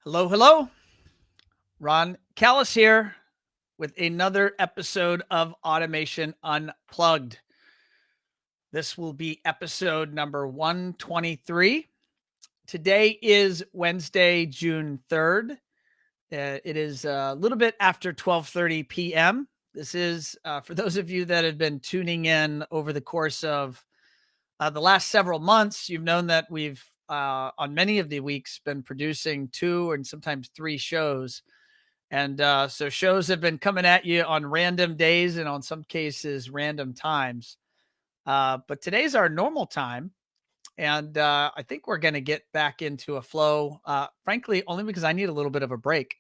Hello, hello. Ron Callis here with another episode of Automation Unplugged. This will be episode number 123. Today is Wednesday, June 3rd. It is a little bit after 12:30 p.m. This is for those of you that have been tuning in over the course of the last several months. You've known that we've on many of the weeks been producing 2 and sometimes 3 shows. And so shows have been coming at you on random days and on some cases random times. But today's our normal time. And I think we're going to get back into a flow, frankly, only because I need a little bit of a break.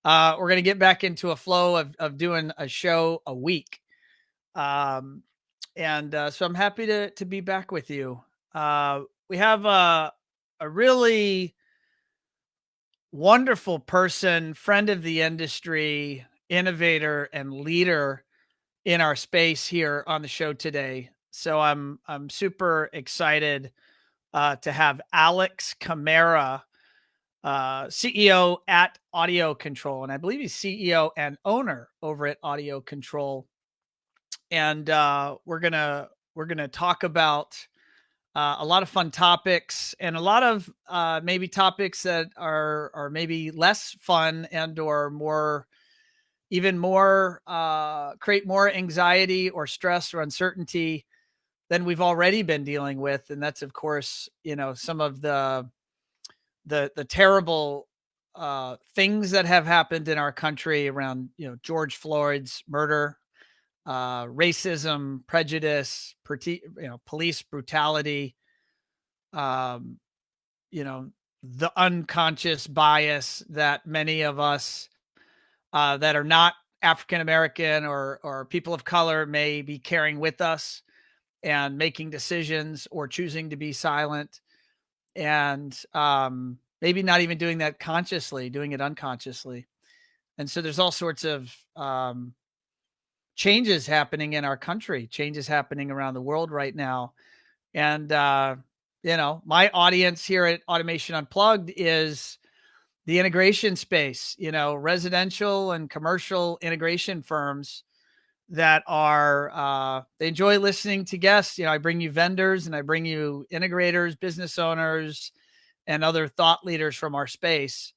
We're going to get back into a flow of doing a show a week. So I'm happy to be back with you. We have a really wonderful person, friend of the industry, innovator, and leader in our space here on the show today. So I'm super excited to have Alex Camara, CEO at AudioControl, and I believe he's CEO and owner over at AudioControl. And we're gonna talk about a lot of fun topics and a lot of maybe topics that are maybe less fun and or more, even more, create more anxiety or stress or uncertainty than we've already been dealing with. And that's, of course, some of the terrible things that have happened in our country around, George Floyd's murder, racism, prejudice, police brutality, the unconscious bias that many of us that are not African American or people of color may be carrying with us and making decisions or choosing to be silent, and maybe not even doing that consciously, doing it unconsciously. And so there's all sorts of changes happening in our country, changes happening around the world right now. And, my audience here at Automation Unplugged is the integration space, residential and commercial integration firms that are, they enjoy listening to guests. I bring you vendors and I bring you integrators, business owners, and other thought leaders from our space.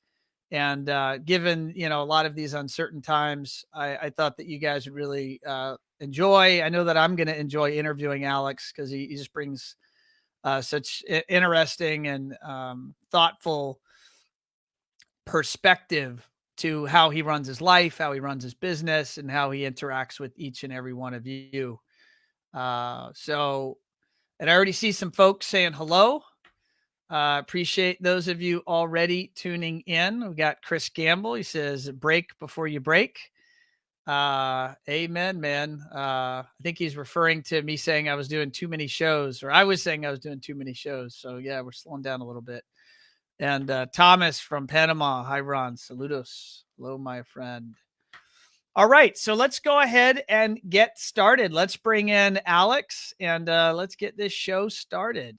And given, a lot of these uncertain times, I thought that you guys would really enjoy. I know that I'm going to enjoy interviewing Alex because he just brings such interesting and thoughtful perspective to how he runs his life, how he runs his business, and how he interacts with each and every one of you. And I already see some folks saying hello. Appreciate those of you already tuning in. We got Chris Gamble. He says, break before you break. Amen, man. I think he's referring to me saying I was doing too many shows, or I was saying I was doing too many shows. So yeah, we're slowing down a little bit. And Thomas from Panama. Hi, Ron. Saludos. Hello, my friend. All right, so let's go ahead and get started. Let's bring in Alex and let's get this show started.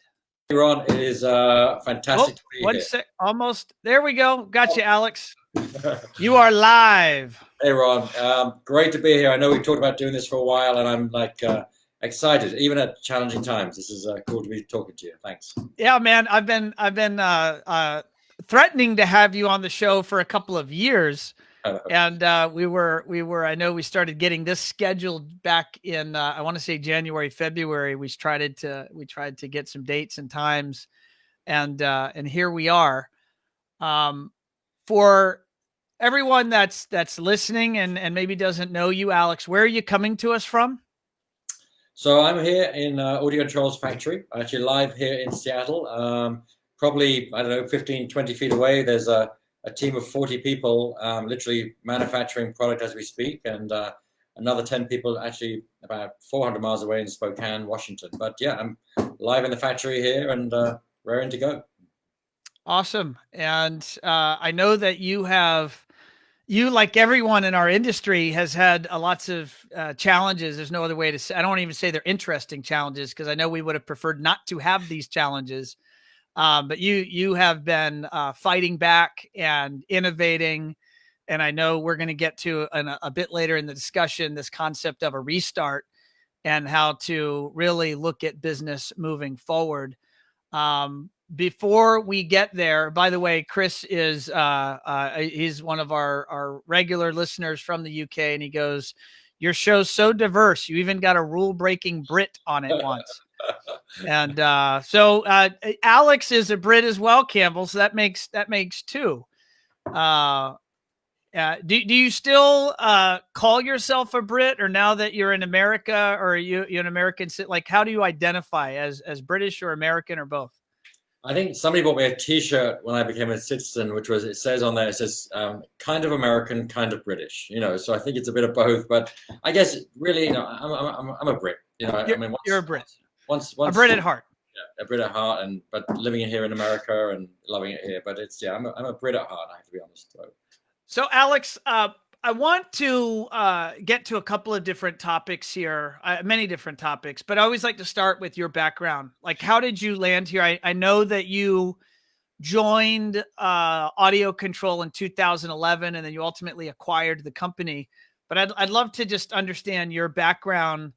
Hey Ron, it is fantastic to be here. Almost. There we go. Got you, Alex. You are live. Hey Ron, great to be here. I know we've talked about doing this for a while, and I'm excited, even at challenging times. This is cool to be talking to you. Thanks. Yeah, man. I've been threatening to have you on the show for a couple of years. And we were, I know we started getting this scheduled back in, I want to say January, February. We tried to get some dates and times, and here we are. For everyone that's listening and maybe doesn't know you, Alex, where are you coming to us from? So I'm here in AudioControl's factory, actually live here in Seattle. Probably, 15, 20 feet away, there's a team of 40 people literally manufacturing product as we speak, and another 10 people actually about 400 miles away in Spokane, Washington. But yeah, I'm live in the factory here and raring to go. Awesome. And I know that you, like everyone in our industry, has had lots of challenges. There's no other way to say. I don't even say they're interesting challenges, because I know we would have preferred not to have these challenges. But you have been fighting back and innovating. And I know we're going to get to a bit later in the discussion this concept of a restart and how to really look at business moving forward. Before we get there, by the way, Chris is he's one of our regular listeners from the UK, and he goes, "Your show's so diverse. You even got a rule-breaking Brit on it once." And so Alex is a Brit as well, Campbell. So that makes two. Do you still call yourself a Brit, or now that you're in America, or you're an American? Like, how do you identify as British or American or both? I think somebody bought me a T-shirt when I became a citizen, which was, it says on there, it says kind of American, kind of British. So I think it's a bit of both. But I guess really, I'm a Brit. You're a Brit. Once a Brit at heart. Yeah, a Brit at heart, but living here in America and loving it here. But I'm a Brit at heart. I have to be honest. So Alex, I want to get to a couple of different topics here, many different topics, but I always like to start with your background. Like, how did you land here? I know that you joined AudioControl in 2011, and then you ultimately acquired the company. But I'd love to just understand your background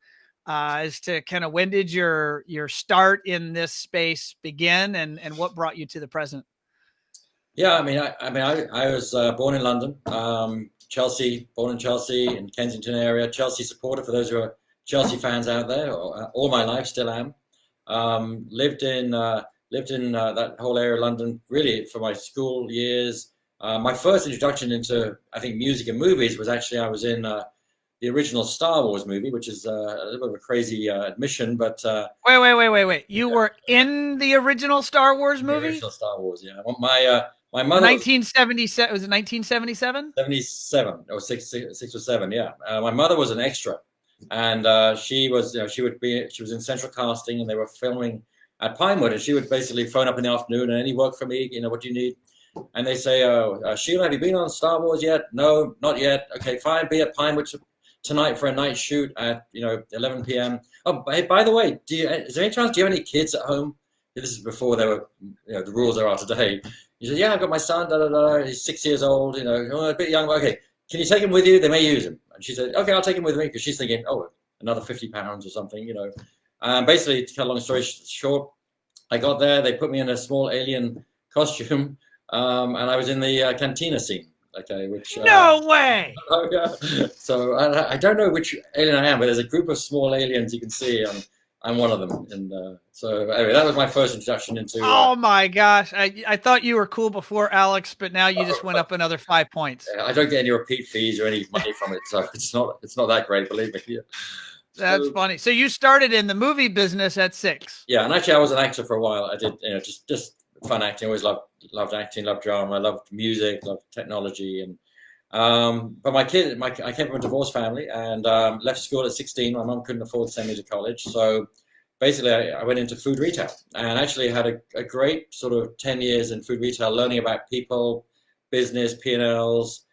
as to kind of when did your start in this space begin, and what brought you to the present. Yeah, I was born in London, Chelsea, born in Chelsea, in Kensington area. Chelsea supporter, for those who are Chelsea fans out there. All my life, still am. Lived in that whole area of London really for my school years. My first introduction into, I think, music and movies was actually I was in the original Star Wars movie, which is a little bit of a crazy admission, but wait. You were in the original Star Wars movie? The original Star Wars, yeah. My mother 1977 was it 1977? 77 or six or seven, yeah. My mother was an extra, and she was she was in central casting, and they were filming at Pinewood, and she would basically phone up in the afternoon, and any work for me, what do you need? And they say, Sheila, have you been on Star Wars yet? No, not yet. Okay, fine, be at Pinewood tonight for a night shoot at 11 p.m. Oh, hey, by the way, is there any chance, do you have any kids at home? This is before there were the rules there are today. He said, yeah, I've got my son, he's 6 years old, a bit young. Okay, can you take him with you? They may use him. And she said, okay, I'll take him with me, because she's thinking, another 50 pounds or something, Basically, to cut a long story short, I got there, they put me in a small alien costume, and I was in the cantina scene. Okay, which no way. Oh, yeah. So I don't know which alien I am, but there's a group of small aliens you can see. I'm one of them, and so anyway, that was my first introduction into. Oh my gosh, I thought you were cool before, Alex, but now you just went up another 5 points. I don't get any repeat fees or any money from it, so it's not that great, believe me. Yeah. That's funny. So you started in the movie business at 6. Yeah, and actually I was an actor for a while. I did just fun acting. Always loved acting, loved drama, loved music, loved technology, and but I came from a divorced family and left school at 16. My mom couldn't afford to send me to college, so basically I went into food retail, and actually had a great sort of 10 years in food retail, learning about people, business, P&Ls,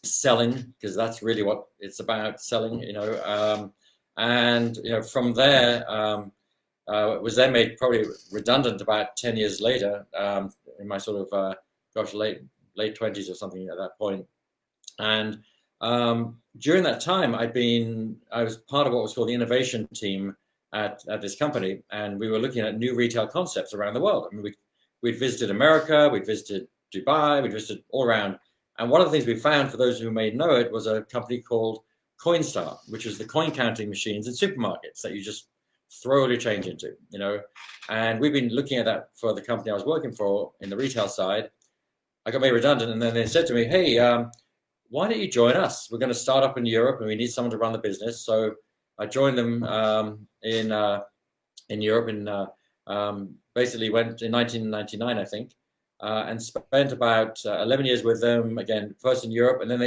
selling, because that's really what it's about, selling. And from there. Was then made probably redundant about 10 years later, in my sort of late 20s or something at that point. And during that time, I was part of what was called the innovation team at this company, and we were looking at new retail concepts around the world. I mean, we'd visited America, we'd visited Dubai, we'd visited all around. And one of the things we found, for those who may know it, was a company called Coinstar, which was the coin counting machines in supermarkets that you just throw all your change into, and we've been looking at that for the company I was working for in the retail side. I got made redundant, and then they said to me, hey, why don't you join us? We're going to start up in Europe, and we need someone to run the business. So I joined them in Europe, and basically went in 1999, I think, and spent about 11 years with them, again, first in Europe, and then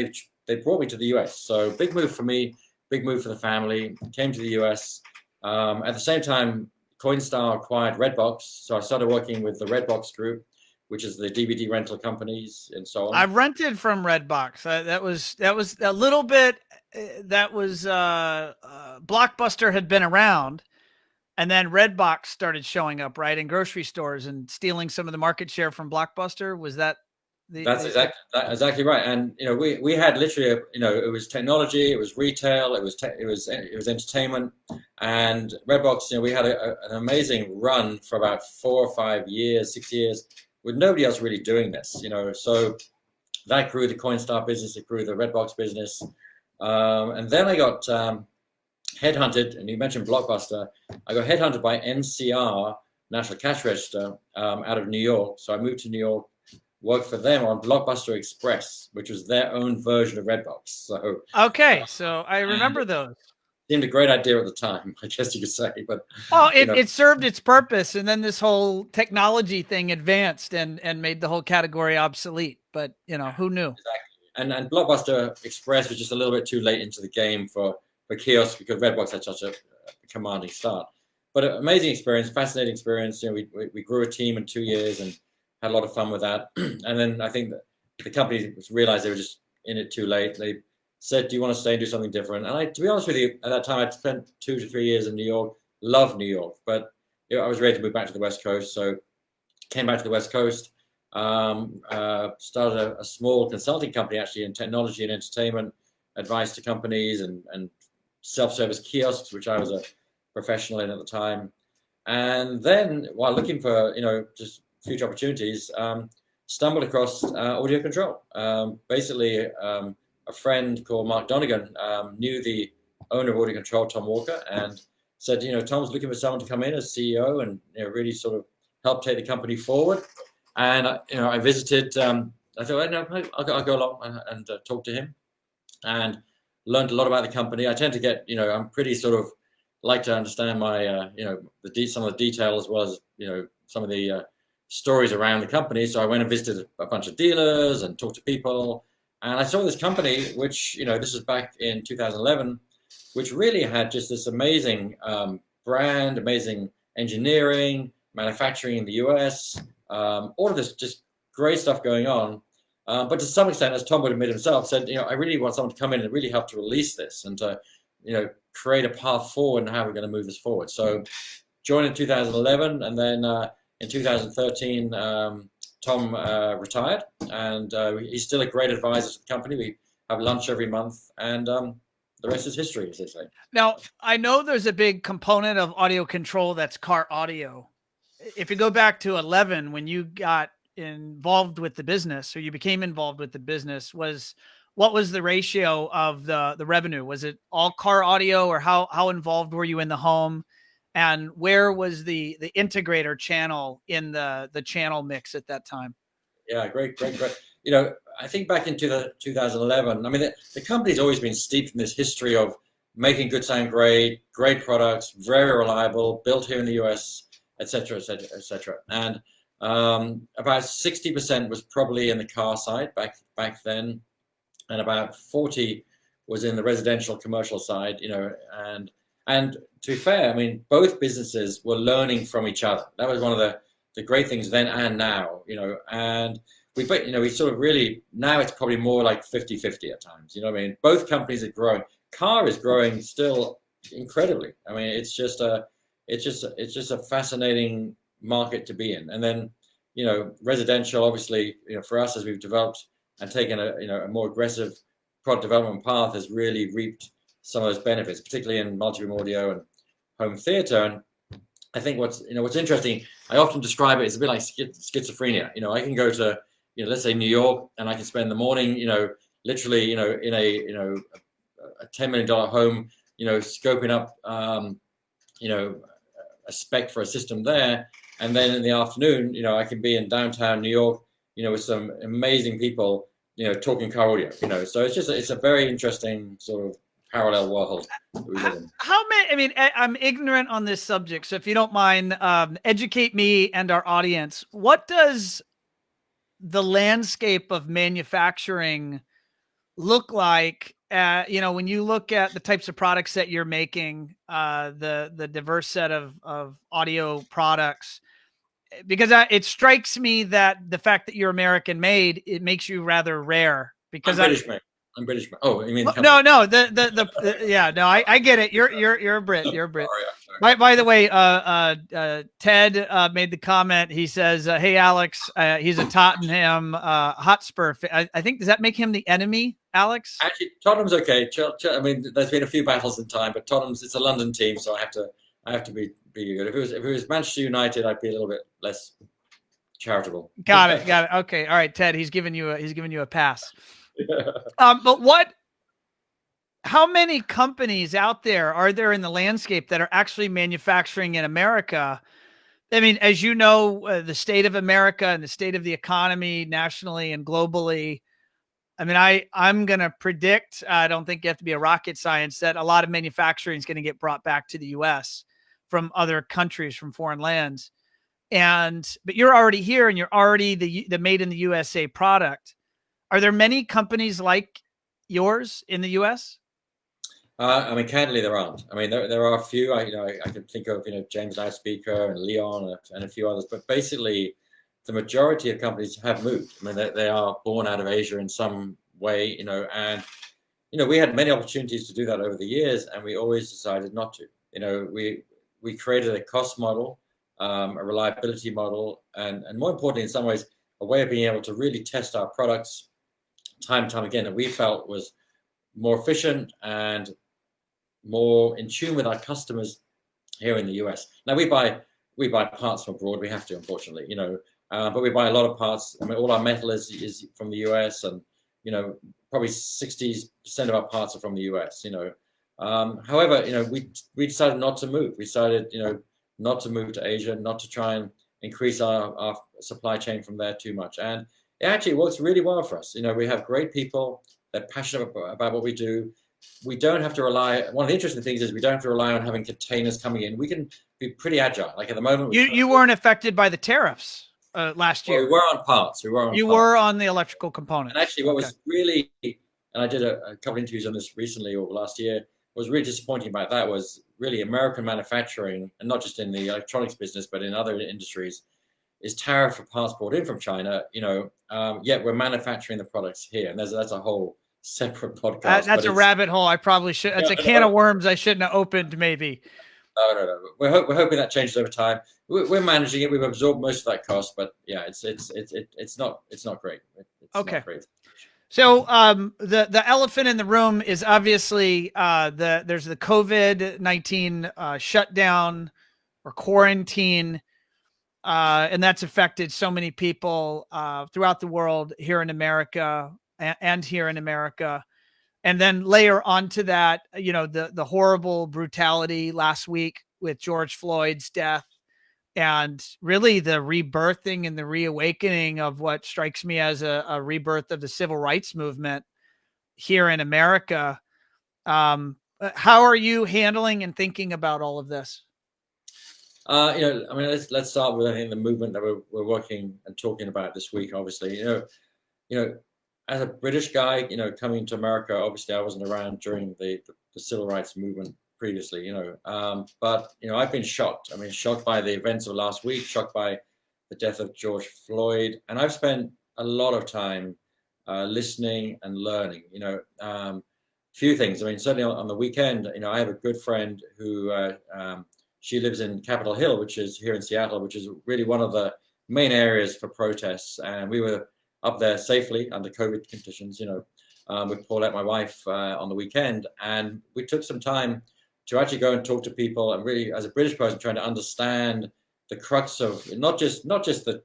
they brought me to the US. So big move for me, big move for the family, came to the US. At the same time, Coinstar acquired Redbox, so I started working with the Redbox group, which is the DVD rental companies and so on. I rented from Redbox. That was a little bit. Blockbuster had been around, And then Redbox started showing up, right, in grocery stores and stealing some of the market share from Blockbuster. Was that That's exactly right. And we had literally it was technology, it was retail, it was entertainment, and Redbox. We had an amazing run for about 4 or 5 years, 6 years, with nobody else really doing this. So that grew the Coinstar business, it grew the Redbox business, and then I got headhunted. And you mentioned Blockbuster. I got headhunted by NCR, National Cash Register, out of New York. So I moved to New York, worked for them on Blockbuster Express, which was their own version of Redbox. So okay, so I remember those. Seemed a great idea at the time, I guess you could say. But well, it served its purpose, and then this whole technology thing advanced and made the whole category obsolete. But who knew? Exactly. And Blockbuster Express was just a little bit too late into the game for kiosks, because Redbox had such a commanding start. But an amazing experience, fascinating experience. We grew a team in 2 years and had a lot of fun with that. And then I think that the company realized they were just in it too late. They said, "Do you want to stay and do something different?" And to be honest with you, at that time, I'd spent 2 to 3 years in New York, loved New York, but I was ready to move back to the West Coast. So came back to the West Coast, started a small consulting company, actually, in technology and entertainment, advice to companies and self-service kiosks, which I was a professional in at the time. And then, while looking for just future opportunities, stumbled across AudioControl. Basically, a friend called Mark Donegan knew the owner of AudioControl, Tom Walker, and said, Tom's looking for someone to come in as CEO and really sort of help take the company forward. And I visited. I thought, no, I'll go along and talk to him, and learned a lot about the company. I tend to get, I'm pretty sort of like to understand my, some of the details, as well as some of the stories around the company. So I went and visited a bunch of dealers and talked to people, and I saw this company, which this was back in 2011, which really had just this amazing brand, amazing engineering, manufacturing in the US, all of this just great stuff going on. But to some extent, as Tom would admit himself, said, I really want someone to come in and really help to release this and to, create a path forward and how we're going to move this forward. So joined in 2011, and then in 2013, Tom retired, and he's still a great advisor to the company. We have lunch every month, and the rest is history, as they say. Now, I know there's a big component of audio control that's car audio. If you go back to 11, when you got involved with the business, or you became involved with the business, what was the ratio of the revenue? Was it all car audio, or how involved were you in the home, and where was the integrator channel in the channel mix at that time? Yeah, great. I think back in 2011, I mean, the company's always been steeped in this history of making good sound great products, very reliable, built here in the US, et cetera, et cetera, et cetera. And about 60% was probably in the car side back then, and about 40 was in the residential commercial side, and to be fair, I mean, both businesses were learning from each other. That was one of the great things then and now, and we sort of really, now it's probably more like 50-50 at times, I mean, both companies are growing. Car is growing still incredibly. I mean, it's just a fascinating market to be in. And then, residential, obviously, for us, as we've developed and taken a more aggressive product development path, has really reaped some of those benefits, particularly in multi-room audio and home theater. And I think what's interesting, I often describe it as a bit like schizophrenia. I can go to, let's say New York, and I can spend the morning, literally, in a $10 million home, scoping up, a spec for a system there. And then in the afternoon, I can be in downtown New York, with some amazing people, talking car audio, so it's a very interesting sort of parallel world that we live in. How many, I mean, I'm ignorant on this subject, so if you don't mind, educate me and our audience. What does the landscape of manufacturing look like? When you look at the types of products that you're making, the diverse set of audio products, because it strikes me that the fact that you're American made, it makes you rather rare. Because I'm British. Oh, you mean no, yeah, no, I get it. You're a Brit. You're a Brit. By the way, Ted made the comment. He says, "Hey, Alex, he's a Tottenham Hotspur. I think, does that make him the enemy, Alex?" Actually, Tottenham's okay. I mean, there's been a few battles in time, but it's a London team, so I have to be good. If it was Manchester United, I'd be a little bit less charitable. Got it. Okay, all right, Ted. He's giving you a pass. But how many companies out there are there in the landscape that are actually manufacturing in America? I mean, as you know, the state of America and the state of the economy nationally and globally. I mean, I'm going to predict, I don't think you have to be a rocket science, that a lot of manufacturing is going to get brought back to the US from other countries, from foreign lands. But you're already here and you're already the made in the USA product. Are there many companies like yours in the US? I mean, candidly, there aren't. I mean, there are a few. I can think of James Loudspeaker and Leon and a few others. But basically, the majority of companies have moved. I mean, they are born out of Asia in some way. And we had many opportunities to do that over the years, and we always decided not to. We created a cost model, a reliability model, and more importantly, in some ways, a way of being able to really test our products time and time again that we felt was more efficient and more in tune with our customers here in the US. Now we buy parts from abroad. We have to, unfortunately, but we buy a lot of parts. I mean, all our metal is from the US, and probably 60% of our parts are from the US. However, we decided not to move. We decided, not to move to Asia, not to try and increase our supply chain from there too much. And it actually works really well for us. We have great people. They're passionate about what we do. We don't have to rely. One of the interesting things is we don't have to rely on having containers coming in. We can be pretty agile. Like at the moment, you weren't affected by the tariffs last year. Well, we were on parts. You were on the electrical components. And actually, what was really, and I did a couple of interviews on this recently or last year, what was really disappointing about that was really American manufacturing, and not just in the electronics business, but in other industries, is tariff for parts brought in from China. Yet we're manufacturing the products here, and that's a whole separate podcast. That's a rabbit hole. I probably should. That's a can of worms I shouldn't have opened. Maybe. No. We're hoping that changes over time. We're managing it. We've absorbed most of that cost, but yeah, it's not great. It's okay. Not great. So the elephant in the room is obviously there's the COVID-19 shutdown or quarantine, and that's affected so many people throughout the world, here in America and here in America. And then layer onto that, the horrible brutality last week with George Floyd's death, and really the rebirthing and the reawakening of what strikes me as a rebirth of the civil rights movement here in America. How are you handling and thinking about all of this? I mean, let's start with, I think, the movement that we're working and talking about this week. Obviously, as a British guy, coming to America, obviously I wasn't around during the civil rights movement previously, but I've been shocked. I mean, shocked by the events of last week, shocked by the death of George Floyd, and I've spent a lot of time listening and learning. Few things. I mean, certainly on the weekend, I have a good friend who she lives in Capitol Hill, which is here in Seattle, which is really one of the main areas for protests, and we were up there safely under COVID conditions, with Paulette, my wife, on the weekend. And we took some time to actually go and talk to people, and really, as a British person, trying to understand the crux of not just the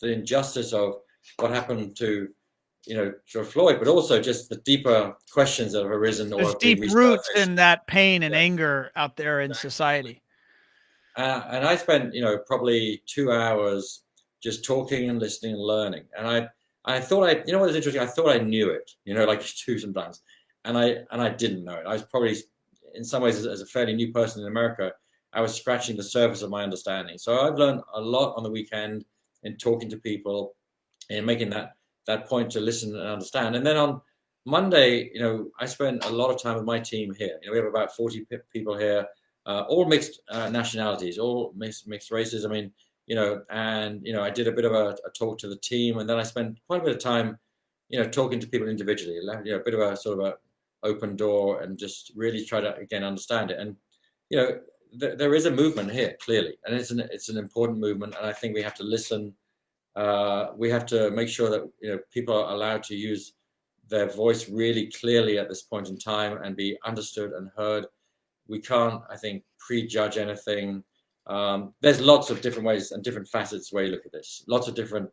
injustice of what happened to, George Floyd, but also just the deeper questions that have arisen. There's deep roots in that pain and anger out there in society. And I spent, probably 2 hours just talking and listening and learning. And I thought what was interesting, I thought I knew it, like you do sometimes. And I didn't know it. I was probably, in some ways, as a fairly new person in America, I was scratching the surface of my understanding. So I've learned a lot on the weekend in talking to people and making that point to listen and understand. And then on Monday, I spent a lot of time with my team here. We have about 40 people here, all mixed nationalities, all mixed races. I mean, I did a bit of a talk to the team, and then I spent quite a bit of time, talking to people individually, a bit of a sort of a open door, and just really try to, again, understand it. And, there is a movement here, clearly, and it's an important movement, and I think we have to listen. We have to make sure that people are allowed to use their voice really clearly at this point in time and be understood and heard. We can't, I think, prejudge anything. There's lots of different ways and different facets where you look at this. Lots of different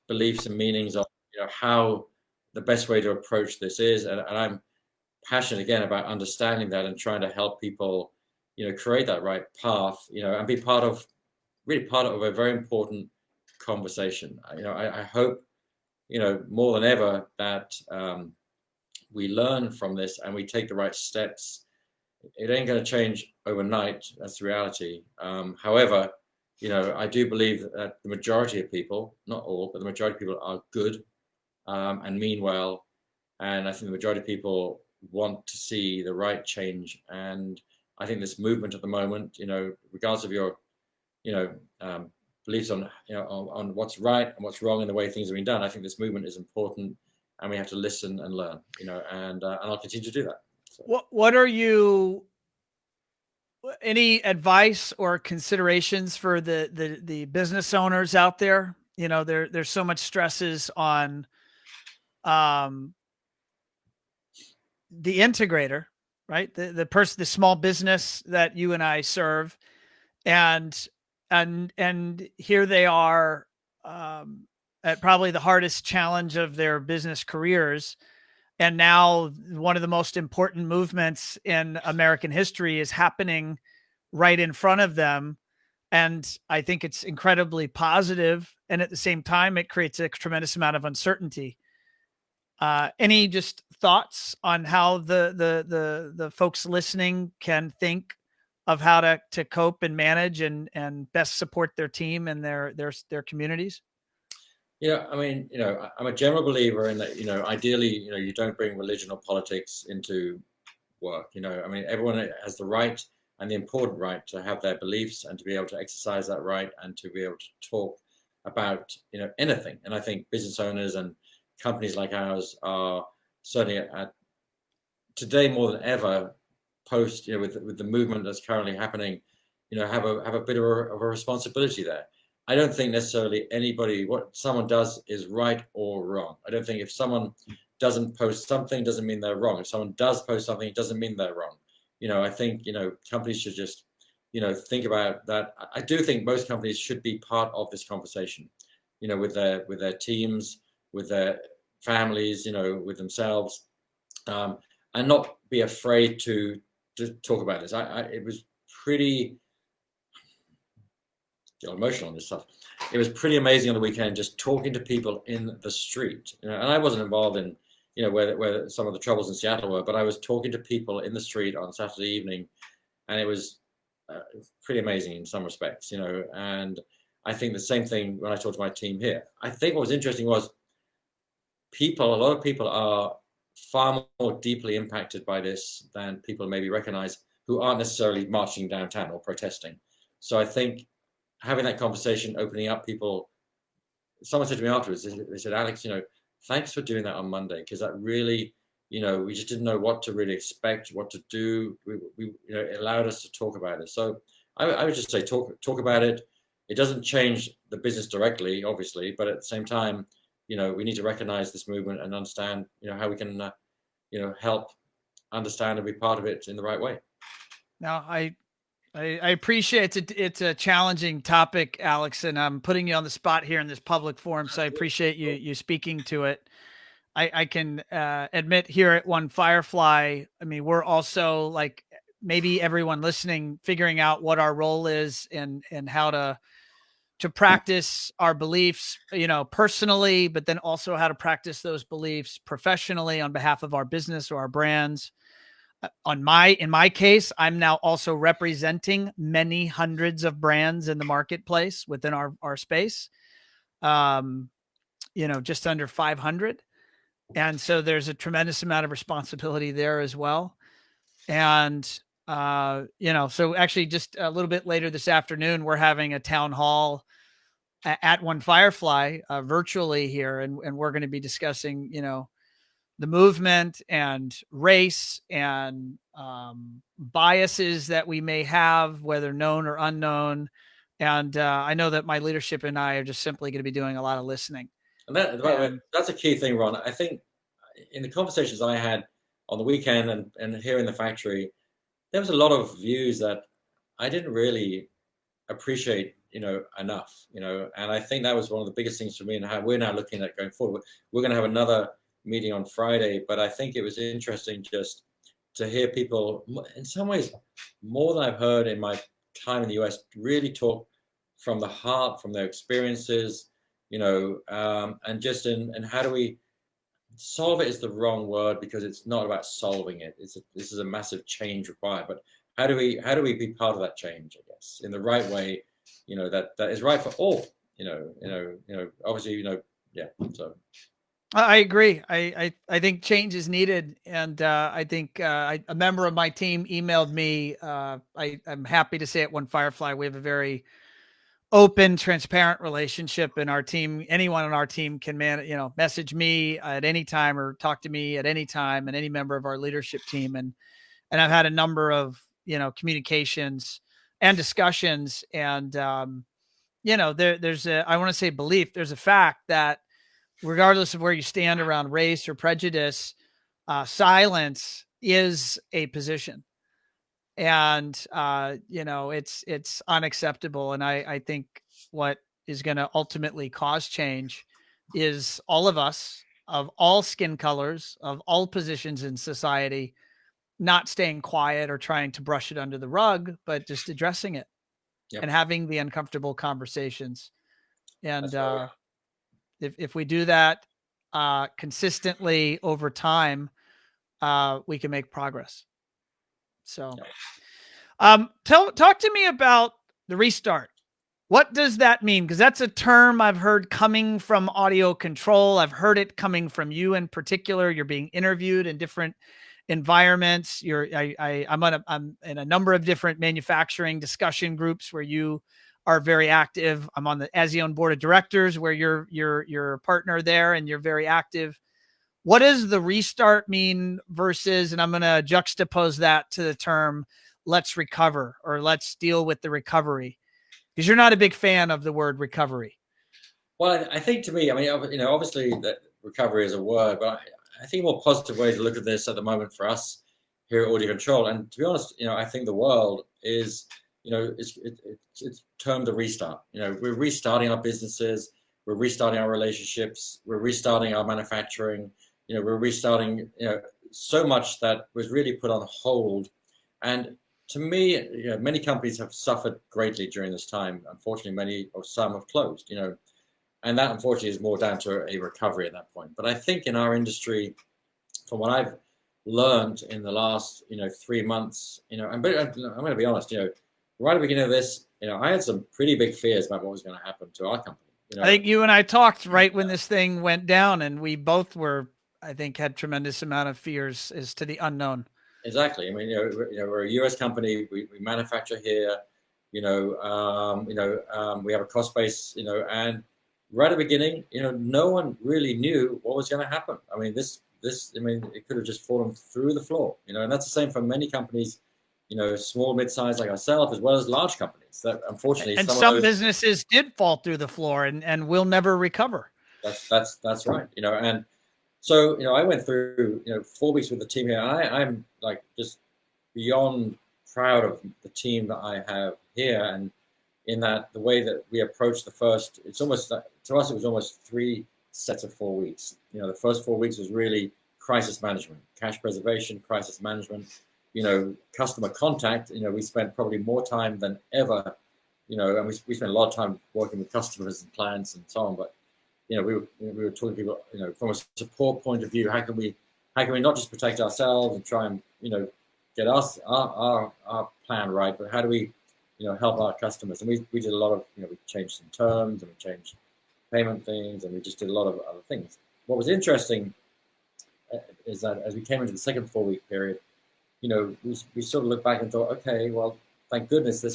beliefs and meanings of how the best way to approach this is, and I'm passionate again about understanding that and trying to help people, create that right path, and be part of a very important conversation. I hope, more than ever that we learn from this and we take the right steps. It ain't going to change overnight. That's the reality. However, I do believe that the majority of people, not all, but the majority of people are good and mean well. And I think the majority of people want to see the right change. And I think this movement at the moment, regardless of your, beliefs on, on what's right and what's wrong in the way things are being done, I think this movement is important, and we have to listen and learn, and I'll continue to do that. So. What are you? Any advice or considerations for the business owners out there? There's so much stresses on the integrator, right? The person, the small business that you and I serve, and here they are at probably the hardest challenge of their business careers. And now one of the most important movements in American history is happening right in front of them. And I think it's incredibly positive. And at the same time, it creates a tremendous amount of uncertainty. Any just thoughts on how the folks listening can think of how to cope and manage and best support their team and their communities? I mean, I'm a general believer in that, ideally, you don't bring religion or politics into work. I mean, everyone has the right and the important right to have their beliefs and to be able to exercise that right and to be able to talk about, anything. And I think business owners and companies like ours are certainly today more than ever, post, with the movement that's currently happening, have a bit of a responsibility there. I don't think necessarily what someone does is right or wrong. I don't think if someone doesn't post something doesn't mean they're wrong. If someone does post something, it doesn't mean they're wrong. I think, companies should just, think about that. I do think most companies should be part of this conversation, with their teams, with their families, with themselves, and not be afraid to talk about this. It was pretty emotional on this stuff. It was pretty amazing on the weekend, just talking to people in the street. And I wasn't involved in, where some of the troubles in Seattle were, but I was talking to people in the street on Saturday evening, and it was pretty amazing in some respects, And I think the same thing when I talked to my team here. I think what was interesting was a lot of people are far more deeply impacted by this than people maybe recognize, who aren't necessarily marching downtown or protesting. So I think having that conversation, opening up people. Someone said to me afterwards, they said, Alex, thanks for doing that on Monday, because that really, we just didn't know what to really expect, what to do. It allowed us to talk about it. So I would just say talk about it. It doesn't change the business directly, obviously, but at the same time, we need to recognize this movement and understand, how we can, help understand and be part of it in the right way. Now, I appreciate it's a challenging topic, Alex, and I'm putting you on the spot here in this public forum. So I appreciate you speaking to it. I can admit here at One Firefly, I mean, we're also, like maybe everyone listening, figuring out what our role is and how to practice our beliefs, personally, but then also how to practice those beliefs professionally on behalf of our business or our brands. In my case, I'm now also representing many hundreds of brands in the marketplace within our space, just under 500. And so there's a tremendous amount of responsibility there as well. And, so actually just a little bit later this afternoon, we're having a town hall at One Firefly virtually here. And we're going to be discussing, the movement and race and biases that we may have, whether known or unknown. And I know that my leadership and I are just simply going to be doing a lot of listening. And that, by the way, that's a key thing, Ron. I think in the conversations I had on the weekend and here in the factory, there was a lot of views that I didn't really appreciate, enough, and I think that was one of the biggest things for me and how we're now looking at going forward. We're going to have another meeting on Friday, but I think it was interesting just to hear people, in some ways, more than I've heard in my time in the US, really talk from the heart, from their experiences, and just in how do we solve it is the wrong word because it's not about solving it. This is a massive change required, but how do we be part of that change, I guess, in the right way, that is right for all, obviously, yeah. So I agree. I think change is needed. And I think a member of my team emailed me. I'm happy to say at One Firefly, we have a very open, transparent relationship in our team. Anyone on our team can message me at any time or talk to me at any time, and any member of our leadership team. And I've had a number of, communications and discussions. And, there's I want to say belief. There's a fact that regardless of where you stand around race or prejudice, silence is a position. And, it's unacceptable. And I think what is going to ultimately cause change is all of us, of all skin colors, of all positions in society, not staying quiet or trying to brush it under the rug, but just addressing it. Yep. And having the uncomfortable conversations. And if we do that consistently over time, we can make progress. So talk to me about the restart. What does that mean? Because that's a term I've heard coming from AudioControl. I've heard it coming from you in particular. You're being interviewed in different environments. I'm in a number of different manufacturing discussion groups where you are very active. I'm on the Azion board of directors where you're a partner there and you're very active. What does the restart mean versus, and I'm going to juxtapose that to the term, let's recover or let's deal with the recovery, because you're not a big fan of the word recovery. Well, I think to me, obviously that recovery is a word, but I think a more positive way to look at this at the moment for us here at AudioControl, and to be honest, I think the world is, it's termed the restart. We're restarting our businesses, we're restarting our relationships, we're restarting our manufacturing, we're restarting, so much that was really put on hold. And to me, many companies have suffered greatly during this time. Unfortunately, many or some have closed, and that unfortunately is more down to a recovery at that point. But I think in our industry, from what I've learned in the last, 3 months, I'm going to be honest, right at the beginning of this, I had some pretty big fears about what was going to happen to our company. I think you and I talked right when this thing went down, and we both had tremendous amount of fears as to the unknown. Exactly. We're a U.S. company. We manufacture here. We have a cost base. And right at the beginning, no one really knew what was going to happen. It could have just fallen through the floor. And that's the same for many companies. Small, mid-sized like ourselves, as well as large companies. That unfortunately, and some businesses did fall through the floor and will never recover. That's right. And so, I went through, 4 weeks with the team here. I'm like just beyond proud of the team that I have here. And in that, the way that we approached the first, it's almost, to us, it was almost 3 sets of 4 weeks. The first 4 weeks was really crisis management, cash preservation, crisis management, customer contact. We spent probably more time than ever, and we spent a lot of time working with customers and clients and so on. But we were talking to people, from a support point of view, how can we not just protect ourselves and try and, get us our plan right, but how do we, help our customers? And we did a lot of, we changed some terms and we changed payment things and we just did a lot of other things. What was interesting is that as we came into the second 4-week period, we sort of looked back and thought, okay, well, thank goodness the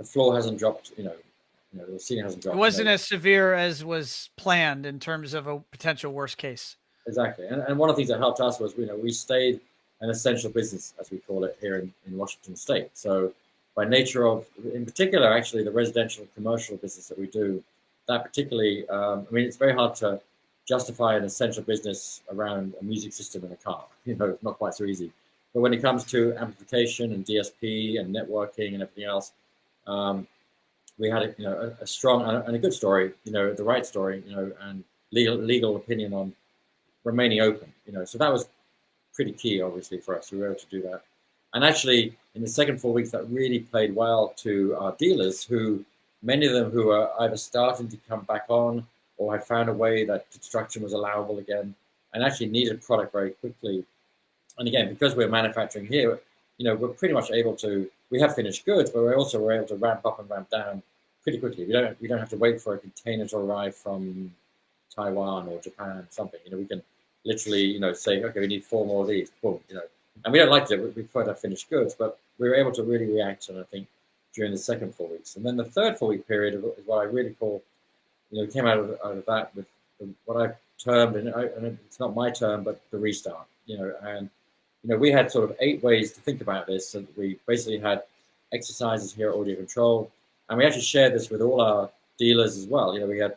floor hasn't dropped, the ceiling hasn't dropped. It wasn't as severe as was planned in terms of a potential worst case. Exactly. And one of the things that helped us was, we stayed an essential business, as we call it here in Washington State. So by nature of, in particular, actually the residential and commercial business that we do, that particularly, I mean, it's very hard to justify an essential business around a music system in a car. It's not quite so easy. But when it comes to amplification and DSP and networking and everything else, we had a strong and a good story, the right story, and legal opinion on remaining open. So that was pretty key, obviously, for us. We were able to do that. And actually, in the second 4 weeks, that really played well to our dealers, who many of them who are either starting to come back on or had found a way that construction was allowable again, and actually needed product very quickly. And again, because we're manufacturing here, we're pretty much able to. We have finished goods, but we're able to ramp up and ramp down pretty quickly. We don't have to wait for a container to arrive from Taiwan or Japan or something. We can literally, say, okay, we need 4 more of these. Boom, And we don't like to. We prefer to have finished goods, but we were able to really react, and I think during the second 4 weeks, and then the third 4 week period is what I really call, came out of that with what I termed, and it's not my term, but the restart. And we had sort of 8 ways to think about this, and we basically had exercises here at AudioControl, and we actually shared this with all our dealers as well. We had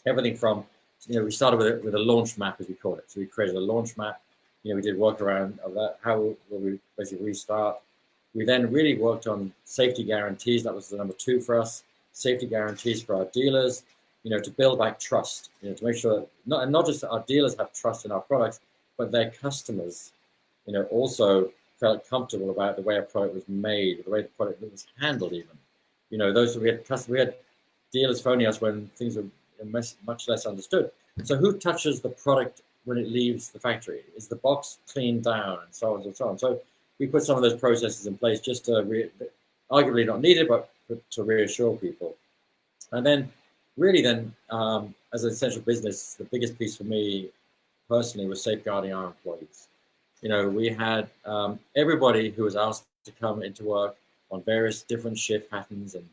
everything from, we started with a launch map, as we call it. So we created a launch map. We did work around of that. How will we basically restart? We then really worked on safety guarantees. That was the number 2 for us. Safety guarantees for our dealers. To build back trust. To make sure that not just that our dealers have trust in our products, but their customers, also felt comfortable about the way our product was made, the way the product was handled, even. We had dealers phoning us when things were much less understood. So who touches the product when it leaves the factory? Is the box cleaned down, and so on and so on? So we put some of those processes in place just to, arguably not needed, but to reassure people. And then, really then, as an essential business, the biggest piece for me personally was safeguarding our employees. We had everybody who was asked to come into work on various different shift patterns and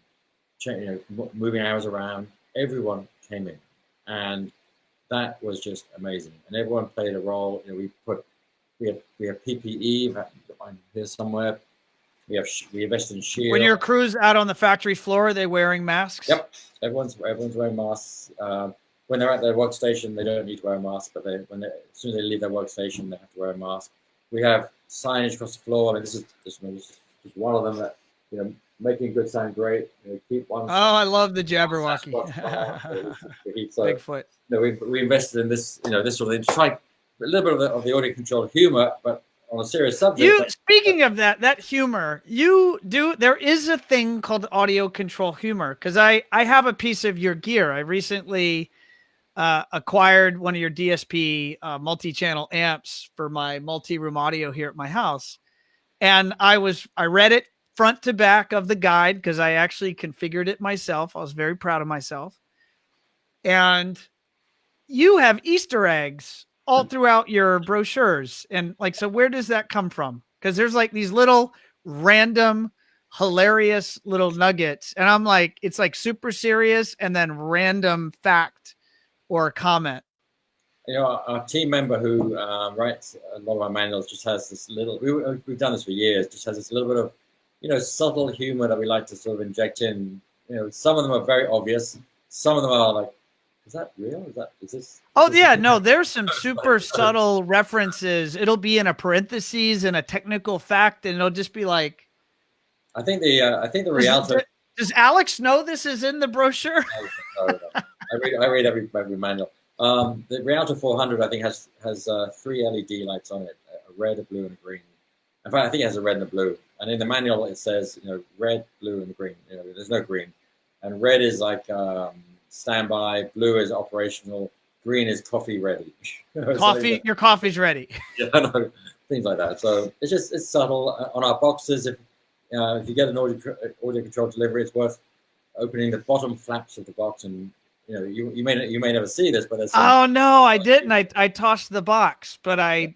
moving hours around. Everyone came in, and that was just amazing. And everyone played a role. We have PPE. I'm here somewhere. We invested in shield. When your crew's out on the factory floor, are they wearing masks? Yep, everyone's wearing masks. When they're at their workstation, they don't need to wear a mask, but as soon as they leave their workstation, they have to wear a mask. We have signage across the floor, and this is just one of them that making good sound great. Keep one. Oh, I love the Jabberwocky. So, Bigfoot. We invested in this, this sort of thing to try a little bit of the audio control humor, but on a serious subject. Speaking of that humor, there is a thing called audio control humor, because I have a piece of your gear. I recently acquired one of your DSP multi-channel amps for my multi-room audio here at my house. And I read it front to back of the guide, because I actually configured it myself. I was very proud of myself. And you have Easter eggs all throughout your brochures. And so where does that come from? Because there's these little random, hilarious little nuggets. And I'm like, it's super serious and then random fact or comment. Our team member who writes a lot of our manuals just has this little, we've done this for years, just has this little bit of, subtle humor that we like to sort of inject in. Some of them are very obvious. Some of them are like, is that real? Is this? Oh yeah, no, there's some super subtle references. It'll be in a parentheses and a technical fact, and it'll just be like. I think the Rialto. Does Alex know this is in the brochure? No. I read every manual. The Rialto 400, I think, has 3 LED lights on it: a red, a blue, and a green. In fact, I think it has a red and a blue. And in the manual, it says, red, blue, and green. There's no green. And red is like standby, blue is operational, green is coffee ready. Coffee, your coffee's ready. Yeah, things like that. So it's subtle. On our boxes, if you get an audio control delivery, it's worth opening the bottom flaps of the box, and you may never see this, but there's oh no, I didn't. I tossed the box, but I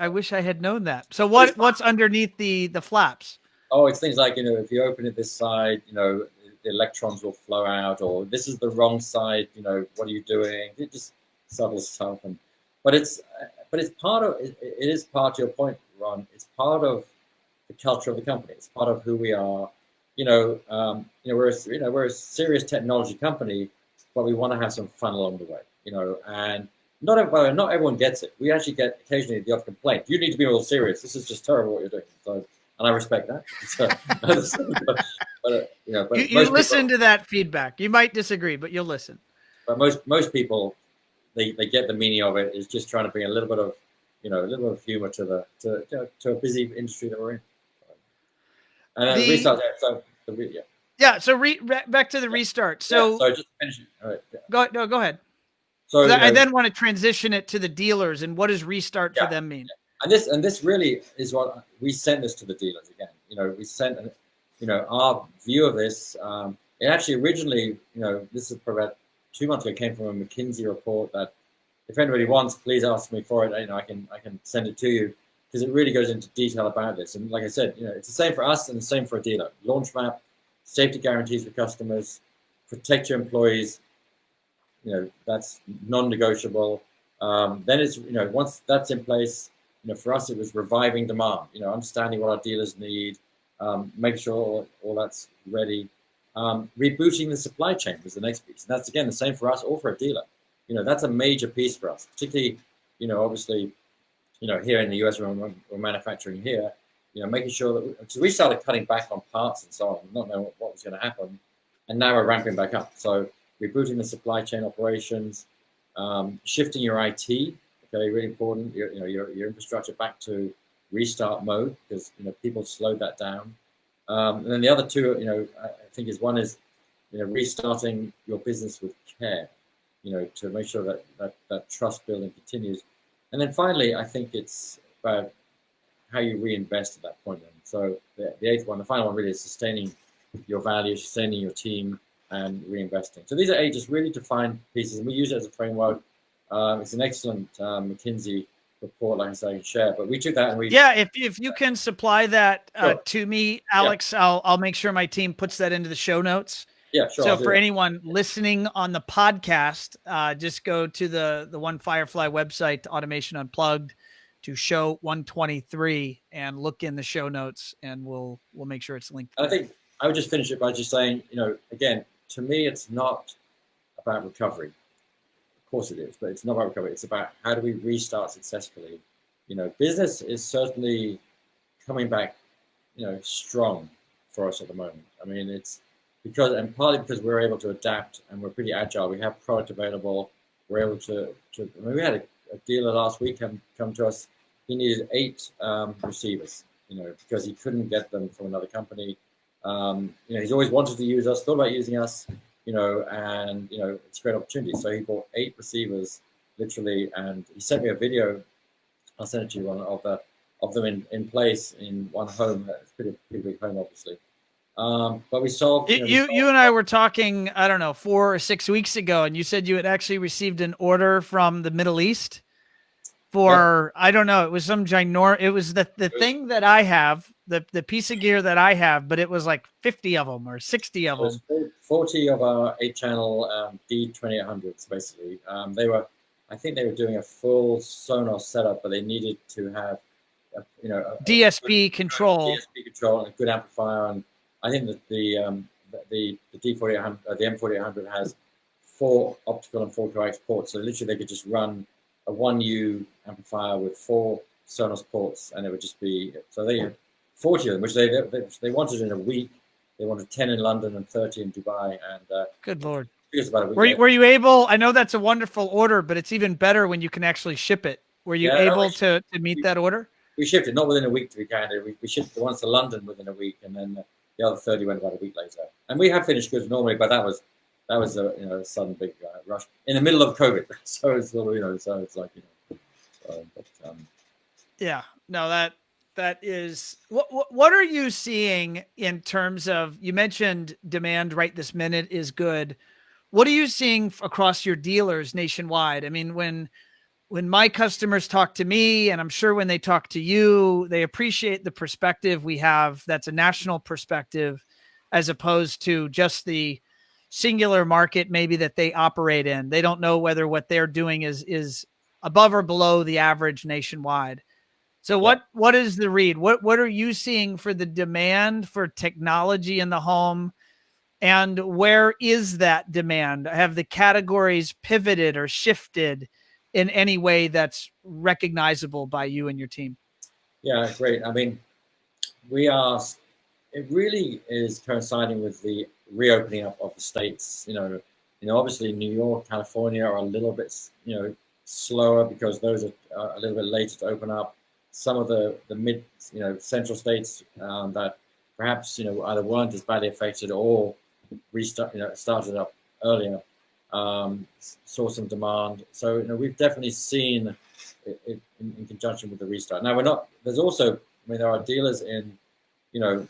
wish I had known that. So what's underneath the flaps? Oh, it's things like, if you open it this side, the electrons will flow out, or this is the wrong side, what are you doing? It's just subtle stuff. But it's part of it is part, to your point, Ron, it's part of the culture of the company. It's part of who we are. We're a serious technology company, but we want to have some fun along the way. And not everyone gets it. We actually get occasionally the odd complaint. You need to be a little serious. This is just terrible what you're doing. So, and I respect that. You listen to that feedback. You might disagree, but you'll listen. But most people, they get the meaning of it. Is just trying to bring a little bit of humor to a busy industry that we're in. And then restart. So back to the restart. So just finishing. All right. Yeah. Go ahead. So I then want to transition it to the dealers, and what does restart for them mean? Yeah. And this really is what we sent this to the dealers again. We sent our view of this. It actually originally, this is about 2 months ago, came from a McKinsey report that, if anybody wants, please ask me for it. I can send it to you, because it really goes into detail about this. And like I said, it's the same for us and the same for a dealer. Launch map, safety guarantees for customers, protect your employees. That's non-negotiable. Then it's, once that's in place, for us, it was reviving demand, understanding what our dealers need, make sure all that's ready. Rebooting the supply chain was the next piece. And that's, again, the same for us or for a dealer. That's a major piece for us, particularly, obviously, here in the US, we're manufacturing here, making sure that, so we started cutting back on parts and so on, not knowing what was going to happen. And now we're ramping back up. So rebooting the supply chain operations, shifting your IT, okay, really important, your infrastructure back to restart mode, because, people slowed that down. And then the other two, I think one is, restarting your business with care, to make sure that trust building continues. And then finally, I think it's about how you reinvest at that point. So the eighth one, the final one, really is sustaining your value, sustaining your team, and reinvesting. So these are 8 just really defined pieces, and we use it as a framework. It's an excellent McKinsey report, like I say, I can share. But we took that and if you can supply that to me, Alex, I'll make sure my team puts that into the show notes. Yeah, sure. So for anyone listening on the podcast, just go to the One Firefly website, Automation Unplugged, to show 123, and look in the show notes, and we'll make sure it's linked. I think I would just finish it by just saying, again, to me, it's not about recovery. Of course it is, but it's not about recovery. It's about how do we restart successfully. Business is certainly coming back, strong for us at the moment. I mean, it's partly because we're able to adapt and we're pretty agile. We have product available. We're able to we had a dealer last week come to us. He needed 8 receivers, because he couldn't get them from another company. He's always wanted to use us, thought about using us, and it's a great opportunity. So he bought 8 receivers, literally, and he sent me a video. I'll send it to you, of them in place in one home. It's pretty big home, obviously. But we solved. You and I were talking, I don't know, 4 or 6 weeks ago, and you said you had actually received an order from the Middle East for, I don't know, it was some it was the thing that I have, the piece of gear that I have, but it was like 50 of them or 60 of them. 40 of our 8-channel D2800s, basically. I think they were doing a full Sonos setup, but they needed to have, DSP control. DSP control and a good amplifier. And I think that the D4800, the M4800 has 4 optical and 4 coax ports. So literally they could just run a 1U amplifier with 4 Sonos ports, and it would just be, so they had 40 of them, which they wanted in a week. They wanted 10 in London and 30 in Dubai. And good Lord. About a week were you able, I know that's a wonderful order, but it's even better when you can actually ship it. Were you able to meet that order? We shipped it, not within a week, to be candid. We shipped the ones to London within a week, and then the other 30 went about a week later. And we have finished goods normally, but that was a sudden big rush in the middle of COVID. So it's so it's like yeah, no, that is what are you seeing in terms of, you mentioned demand right this minute is good. What are you seeing across your dealers nationwide? I mean, when my customers talk to me, and I'm sure when they talk to you, they appreciate the perspective we have. That's a national perspective, as opposed to just the singular market maybe that they operate in. They don't know whether what they're doing is above or below the average nationwide. So what is the read? What are you seeing for the demand for technology in the home? And where is that demand? Have the categories pivoted or shifted in any way that's recognizable by you and your team? Yeah, great. I mean, it really is coinciding with the reopening up of the states. Obviously New York, California are a little bit, slower because those are a little bit later to open up. Some of the mid, central states that perhaps, either weren't as badly affected or started up earlier, saw some demand. So, we've definitely seen it in conjunction with the restart. Now there's also, there are dealers in, the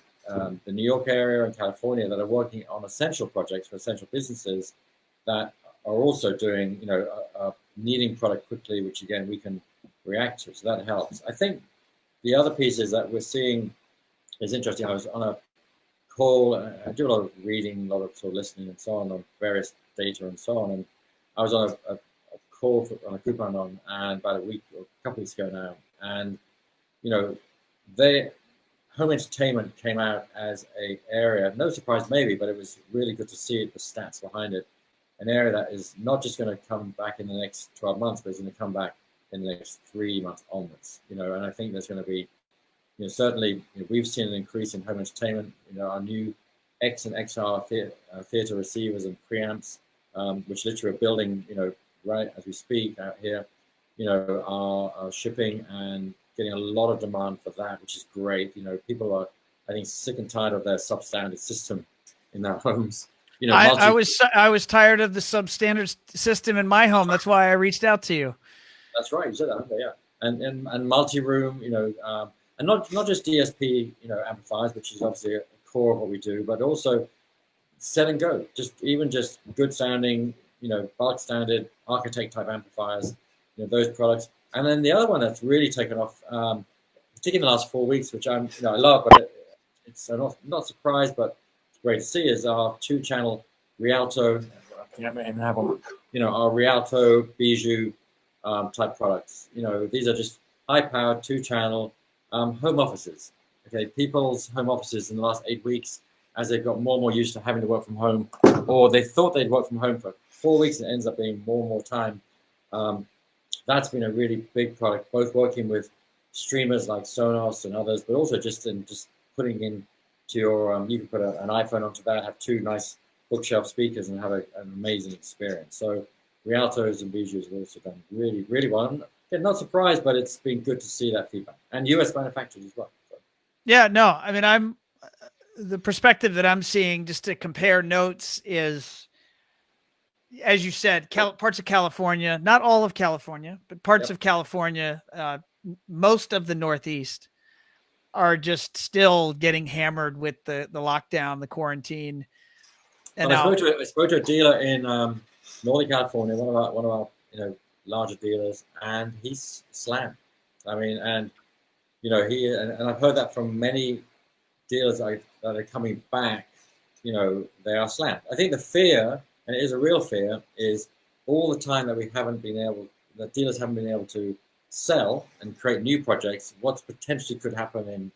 New York area and California that are working on essential projects for essential businesses that are also doing, needing product quickly, which again, we can react to. So that helps. I think the other piece is that we're seeing is interesting. I was on a call, I do a lot of reading, a lot of sort of listening and so on various data and so on. And I was on a call on a group I'm on, and about a week or a couple weeks ago now. And, home entertainment came out as a area, no surprise maybe, but it was really good to see the stats behind it. An area that is not just going to come back in the next 12 months, but it's going to come back in the next 3 months onwards. And I think there's going to be, certainly we've seen an increase in home entertainment. Our new X and XR theater receivers and preamps, which literally are building, right as we speak out here, are shipping and getting a lot of demand for that, which is great. People are, I think, sick and tired of their substandard system in their homes. I was tired of the substandard system in my home. That's why I reached out to you. That's right. You said that. Okay, yeah. And multi-room, and not just DSP, amplifiers, which is obviously a core of what we do, but also set and go. Just good sounding, bulk standard architect type amplifiers, those products. And then the other one that's really taken off, particularly in the last 4 weeks, which I love, but it's not surprised, but it's great to see, is our 2-channel Rialto. Our Rialto Bijou type products. These are just high-powered 2-channel home offices. Okay, people's home offices in the last 8 weeks, as they've got more and more used to having to work from home, or they thought they'd work from home for 4 weeks, and it ends up being more and more time. That's been a really big product, both working with streamers like Sonos and others, but also just putting in to your, you can put an iPhone onto that, have 2 nice bookshelf speakers, and have an amazing experience. So Rialtos and Bijous have also done really, really well. I'm not surprised, but it's been good to see that feedback, and US manufacturers as well. So. Yeah, no, I mean, the perspective that I'm seeing, just to compare notes, is, as you said, parts of California, not all of California, but parts of California, most of the Northeast are just still getting hammered with the lockdown, the quarantine. And I spoke to a dealer in Northern California, one of our larger dealers, and he's slammed. I mean, and and I've heard that from many dealers that are coming back. They are slammed. I think the fear, and it is a real fear, is all the time that the dealers haven't been able to sell and create new projects. What potentially could happen in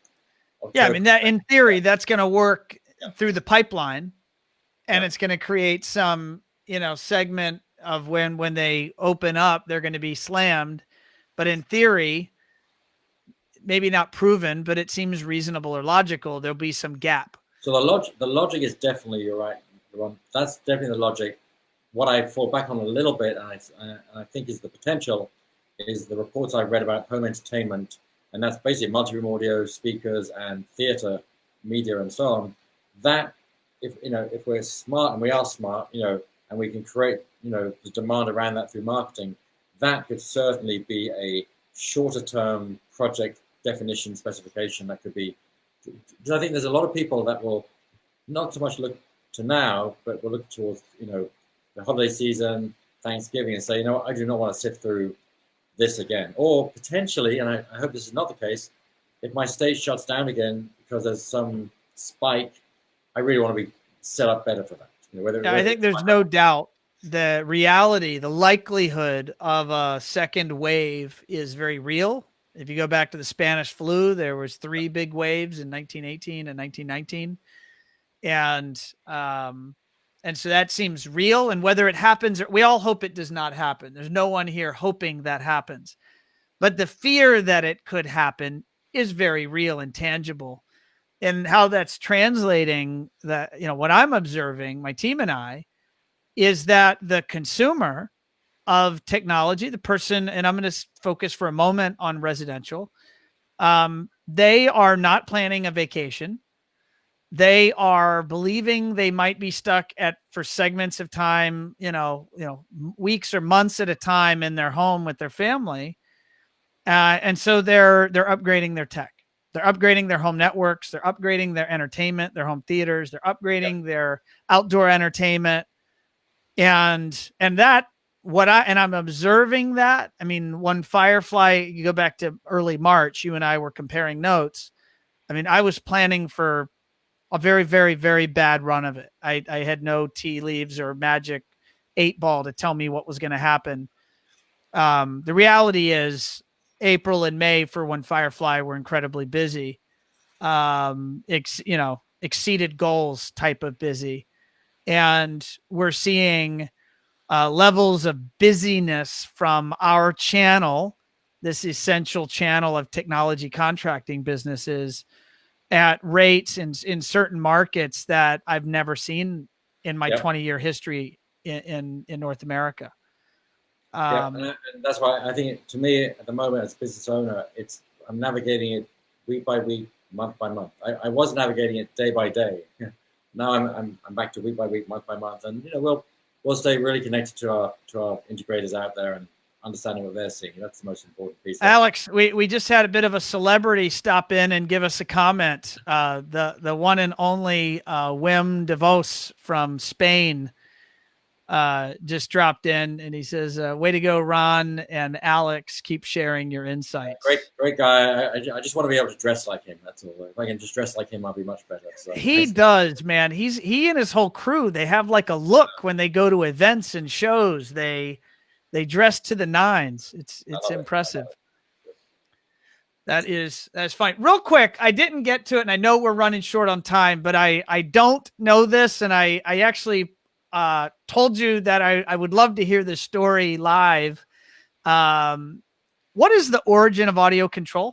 October. Yeah, I mean, that in theory, that's going to work through the pipeline, and it's going to create some, segment of when they open up, they're going to be slammed. But in theory, maybe not proven, but it seems reasonable or logical, there'll be some gap. So the logic is definitely, you're right, Ron. That's definitely the logic. What I fall back on a little bit, and I think is the potential, is the reports I've read about home entertainment, and that's basically multi-room audio, speakers, and theater media, and so on. That if we're smart, and we are smart, and we can create the demand around that through marketing, that could certainly be a shorter term project definition specification that could be. Because I think there's a lot of people that will not so much look to now, but will look towards the holiday season, Thanksgiving, and say, I do not want to sift through this again. Or potentially, and I hope this is not the case, if my state shuts down again because there's some spike, I really want to be set up better for that. I think there's no doubt the reality, the likelihood of a second wave is very real. If you go back to the Spanish flu, there was 3 big waves in 1918 and 1919. And so that seems real. And whether it happens, we all hope it does not happen. There's no one here hoping that happens. But the fear that it could happen is very real and tangible. And how that's translating, that, what I'm observing, my team and I, is that the consumer of technology, the person, and I'm going to focus for a moment on residential, they are not planning a vacation. They are believing they might be stuck for segments of time, weeks or months at a time in their home with their family. And so they're upgrading their tech. They're upgrading their home networks. They're upgrading their entertainment, their home theaters. They're upgrading their outdoor entertainment. And I'm observing that. I mean, One Firefly, you go back to early March, you and I were comparing notes. I mean, I was planning for a very, very, very bad run of it. I had no tea leaves or magic 8-ball to tell me what was going to happen. The reality is April and May for One Firefly were incredibly busy. Exceeded goals type of busy. And we're seeing levels of busyness from our channel, this essential channel of technology contracting businesses, at rates in certain markets that I've never seen in my 20-year history in North America. And that's why I think, to me, at the moment, as a business owner, I'm navigating it week by week, month by month. I was navigating it day by day. Now I'm back to week by week, month by month, and we'll stay really connected to our integrators out there and understanding what they're seeing. That's the most important piece. Alex, we just had a bit of a celebrity stop in and give us a comment. The one and only Wim DeVos from Spain just dropped in, and he says, way to go, Ron and Alex, keep sharing your insights. Great guy. I just want to be able to dress like him. That's all. If I can just dress like him, I'll be much better. So, he does, man. He and his whole crew, they have like a look when they go to events and shows. They dress to the nines. It's impressive. That's fine. Real quick, I didn't get to it, and I know we're running short on time, but I don't know this, and I actually told you that I would love to hear this story live. What is the origin of AudioControl?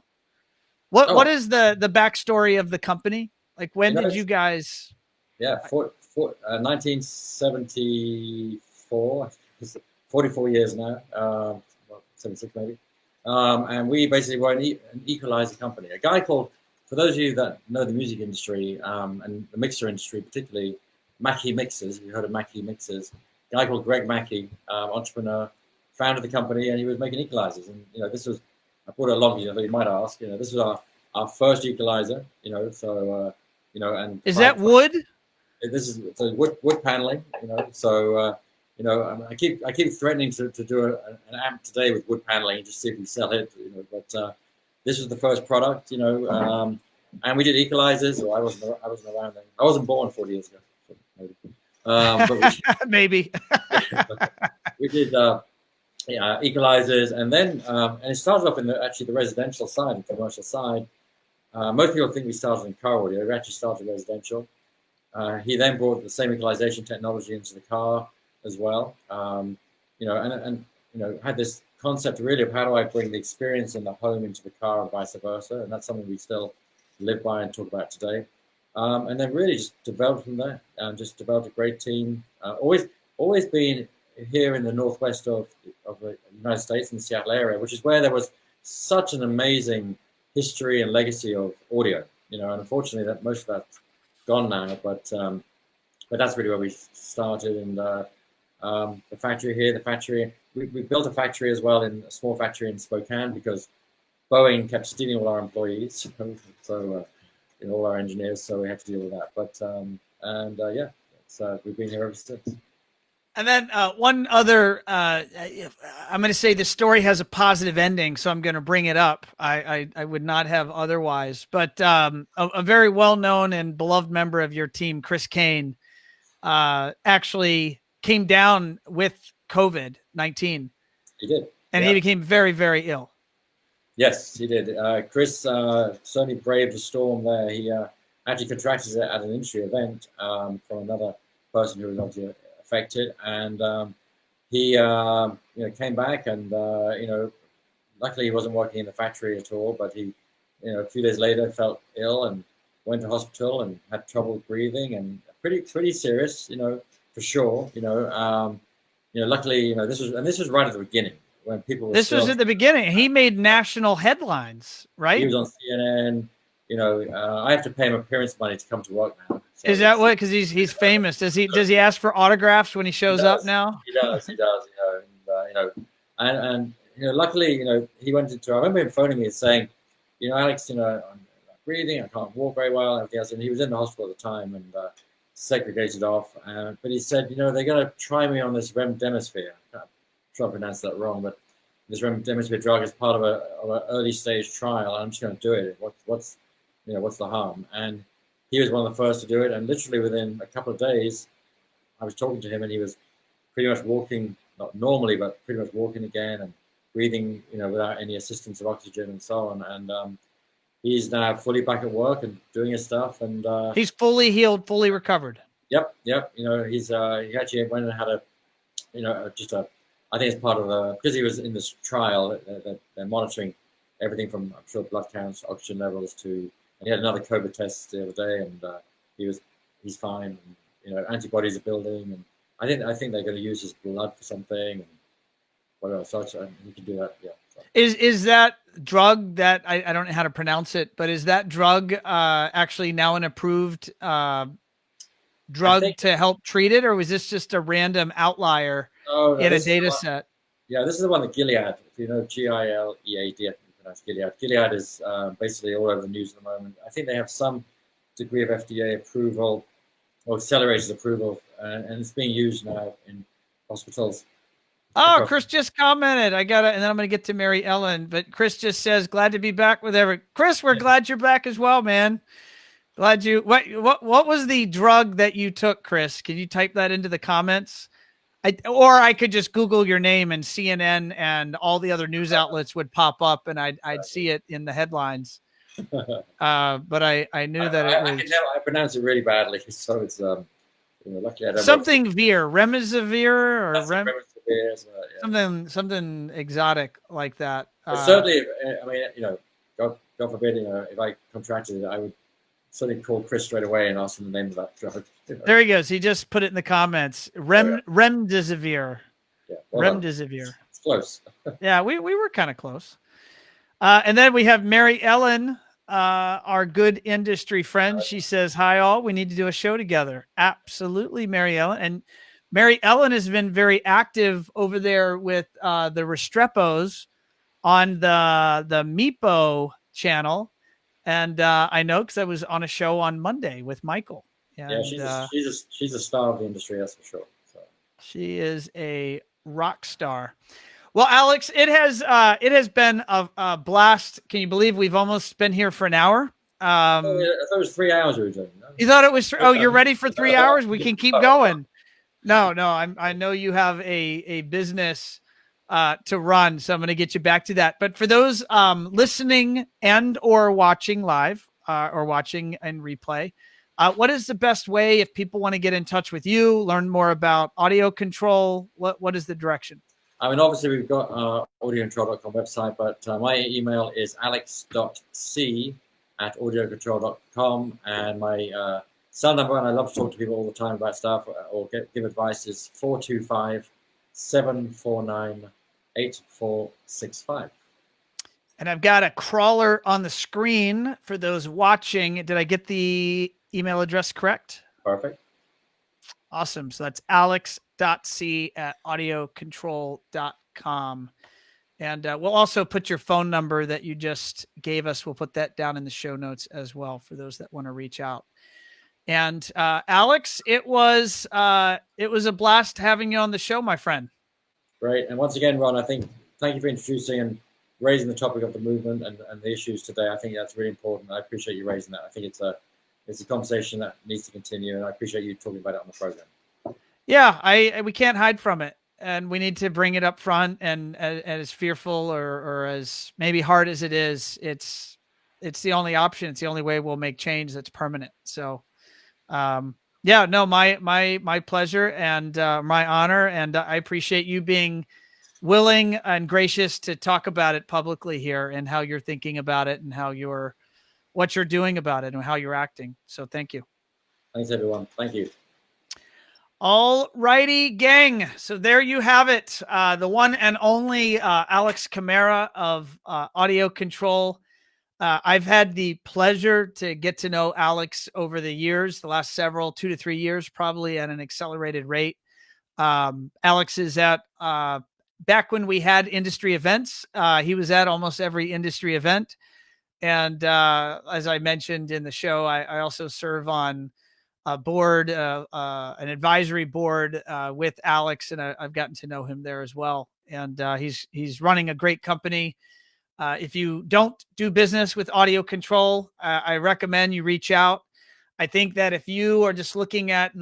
What is the backstory of the company? Like, when did you guys? 1974. 44 years now. 76 maybe. And we basically were an equalizer company. A guy called, for those of you that know the music industry and the mixer industry, particularly Mackie Mixers, you heard of Mackie Mixers, a guy called Greg Mackie, entrepreneur, founded the company, and he was making equalizers. And this was, I brought it along, you might ask, this was our first equalizer, so and is that wood? This is wood paneling, so I keep threatening to do an amp today with wood paneling, just see if we sell it, but this was the first product, and we did equalizers. Or I wasn't around then. I wasn't born 40 years ago, so maybe. But maybe. We did equalizers, and then and it started off in the residential side and commercial side. Most people think we started in car audio. We actually started residential. He then brought the same equalization technology into the car as well, and had this concept really of how do I bring the experience in the home into the car and vice versa, and that's something we still live by and talk about today. And then really just developed from there, and just developed a great team. Always been here in the northwest of the United States, in the Seattle area, which is where there was such an amazing history and legacy of audio. And unfortunately, that most of that's gone now, but that's really where we started. And the factory here, we built a factory as well, in a small factory in Spokane, because Boeing kept stealing all our employees, so all our engineers, so we had to deal with that. But we've been here ever since. And then one other, I'm going to say the story has a positive ending, so I'm going to bring it up. I would not have otherwise. But a very well-known and beloved member of your team, Chris Kane, actually came down with COVID-19. He did. And he became very, very ill. Yes, he did. Chris certainly braved the storm there. He actually contracted it at an industry event from another person who was obviously affected, and he came back, and luckily he wasn't working in the factory at all, but he a few days later felt ill and went to hospital and had trouble breathing, and pretty serious, for sure. Luckily, this was right at the beginning when people were This was at the beginning. He made national headlines, right? He was on CNN. I have to pay him appearance money to come to work now. So is that what? Because he's famous. Does he ask for autographs when he shows up now? He does. And luckily, he went into. I remember him phoning me and saying, Alex, I'm not breathing. I can't walk very well. And everything else. And he was in the hospital at the time and segregated off. But he said, they're going to try me on this remdesivir. I'm sure I pronounced that wrong, but this remdesivir drug is part of an early stage trial. I'm just going to do it. What's the harm? And he was one of the first to do it. And literally within a couple of days, I was talking to him, and he was pretty much walking, not normally, but pretty much walking again and breathing, without any assistance of oxygen and so on. And he's now fully back at work and doing his stuff. And he's fully healed, fully recovered. Yep. He actually went and had I think it's part of because he was in this trial, they're monitoring everything from, I'm sure, blood counts, oxygen levels to, and he had another COVID test the other day, and he's fine. And, antibodies are building, and I think they're going to use his blood for something, and whatever. So he can do that. Yeah. So. Is that drug that I don't know how to pronounce it, but is that drug actually now an approved drug to help treat it, or was this just a random outlier in a data set? Yeah, this is the one that Gilead, if you know Gilead, Gilead. Gilead is basically all over the news at the moment. I think they have some degree of FDA approval or accelerated approval, and it's being used now in hospitals. Oh, Chris just commented. And then I'm going to get to Mary Ellen, but Chris just says, glad to be back with everyone. Chris, we're glad you're back as well, man. Glad you, what was the drug that you took, Chris? Can you type that into the comments? Or I could just Google your name, and CNN and all the other news outlets would pop up, and I'd see it in the headlines. But I knew that it was. I pronounce it really badly, so it's luckily I don't something remdesivir or remdesivir, something exotic like that. Certainly, I mean, God forbid, if I contracted it, I would certainly call Chris straight away and ask him the name of that drug. There he goes. He just put it in the comments. Remdesivir. Yeah, remdesivir. It's close. Yeah, we were kind of close. And then we have Mary Ellen, our good industry friend. She says, hi, all. We need to do a show together. Absolutely, Mary Ellen. And Mary Ellen has been very active over there with the Restrepos on the Meepo channel. And I know because I was on a show on Monday with Michael. And, yeah, she's a star of the industry, that's for sure. So. She is a rock star. Well, Alex, it has been a blast. Can you believe we've almost been here for an hour? I thought it was 3 hours we were doing. No? You thought it was? Oh, you're ready for 3 hours? We can keep going. No, I know you have a business to run, so I'm going to get you back to that. But for those listening and or watching live or watching in replay, what is the best way if people want to get in touch with you, learn more about AudioControl? What is the direction? I mean, obviously, we've got our audiocontrol.com website, but my email is alex.c@audiocontrol.com, and my cell number, and I love to talk to people all the time about stuff or give advice, is 425-749-8465. And I've got a crawler on the screen for those watching. Did I get the email address correct? Perfect. Awesome. So that's alex.c@audiocontrol.com. And we'll also put your phone number that you just gave us. We'll put that down in the show notes as well for those that want to reach out. And Alex, it was a blast having you on the show, my friend. Great. And once again, Ron, thank you for introducing and raising the topic of the movement and the issues today. I think that's really important. I appreciate you raising that. I think it's a conversation that needs to continue, and I appreciate you talking about it on the program. Yeah, we can't hide from it. and we need to bring it up front. And as fearful or as maybe hard as it is, it's the only option. It's the only way we'll make change that's permanent. So, yeah, no, my pleasure and my honor, and I appreciate you being willing and gracious to talk about it publicly here and how you're thinking about it and what you're doing about it and how you're acting. So thank you. Thanks, everyone. Thank you. All righty, gang. So there you have it. The one and only Alex Camara of AudioControl. I've had the pleasure to get to know Alex over the years, the last 2 to 3 years, probably at an accelerated rate. Alex is at, back when we had industry events, he was at almost every industry event. And as I mentioned in the show, I also serve on a board, an advisory board with Alex, and I've gotten to know him there as well. And he's running a great company. If you don't do business with AudioControl, I recommend you reach out. I think that if you are just looking at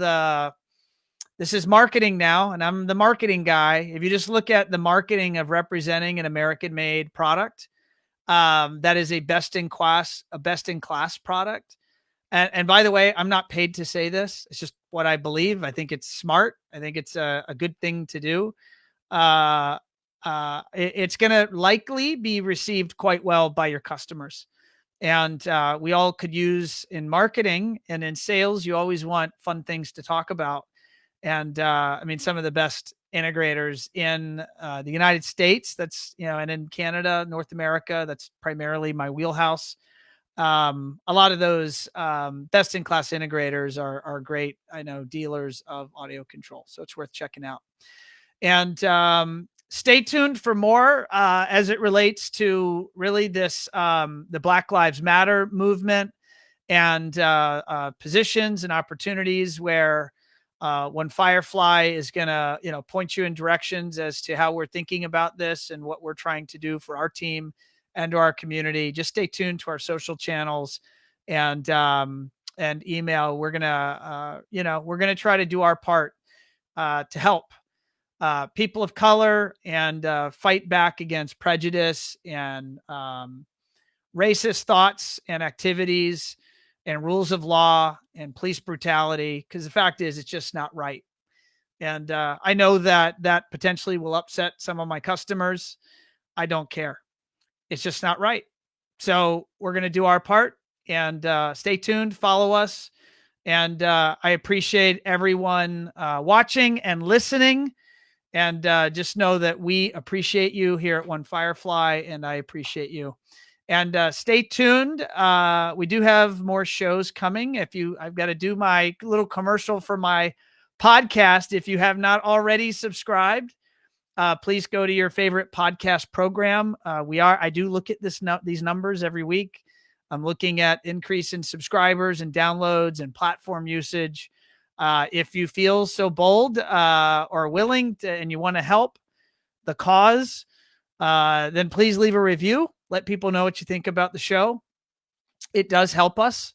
this is marketing now, and I'm the marketing guy. If you just look at the marketing of representing an American-made product, that is a best-in-class product. And by the way, I'm not paid to say this. It's just what I believe. I think it's smart. I think it's a good thing to do. It's going to likely be received quite well by your customers. And we all could use in marketing and in sales, you always want fun things to talk about. And I mean, some of the best integrators in the United States, and in Canada, North America, that's primarily my wheelhouse. A lot of those best-in-class integrators are great, I know, dealers of AudioControl. So it's worth checking out. And stay tuned for more as it relates to really this, the Black Lives Matter movement and positions and opportunities where One Firefly is going to, point you in directions as to how we're thinking about this and what we're trying to do for our team and to our community. Just stay tuned to our social channels and email. We're gonna try to do our part to help people of color and fight back against prejudice and racist thoughts and activities and rules of law and police brutality. Because the fact is, it's just not right. And I know that potentially will upset some of my customers. I don't care. It's just not right. So we're going to do our part, and stay tuned, follow us. And I appreciate everyone watching and listening. And just know that we appreciate you here at One Firefly, and I appreciate you. And stay tuned. We do have more shows coming. I've got to do my little commercial for my podcast. If you have not already subscribed, please go to your favorite podcast program. I do look at these numbers every week. I'm looking at increase in subscribers and downloads and platform usage. If you feel so bold or willing to, and you want to help the cause, then please leave a review. Let people know what you think about the show. It does help us.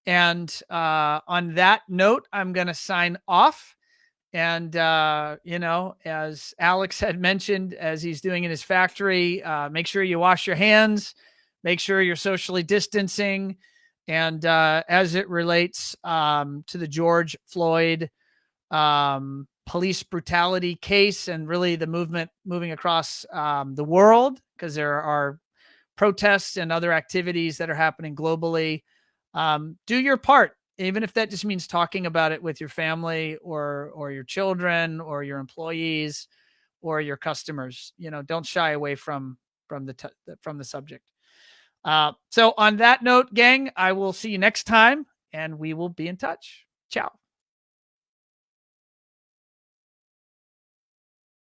And on that note, I'm going to sign off. And, as Alex had mentioned, as he's doing in his factory, make sure you wash your hands, make sure you're socially distancing. And as it relates to the George Floyd police brutality case and really the movement moving across the world, because there are protests and other activities that are happening globally, do your part. Even if that just means talking about it with your family or your children or your employees or your customers, don't shy away from the subject. So on that note, gang, I will see you next time, and we will be in touch. Ciao.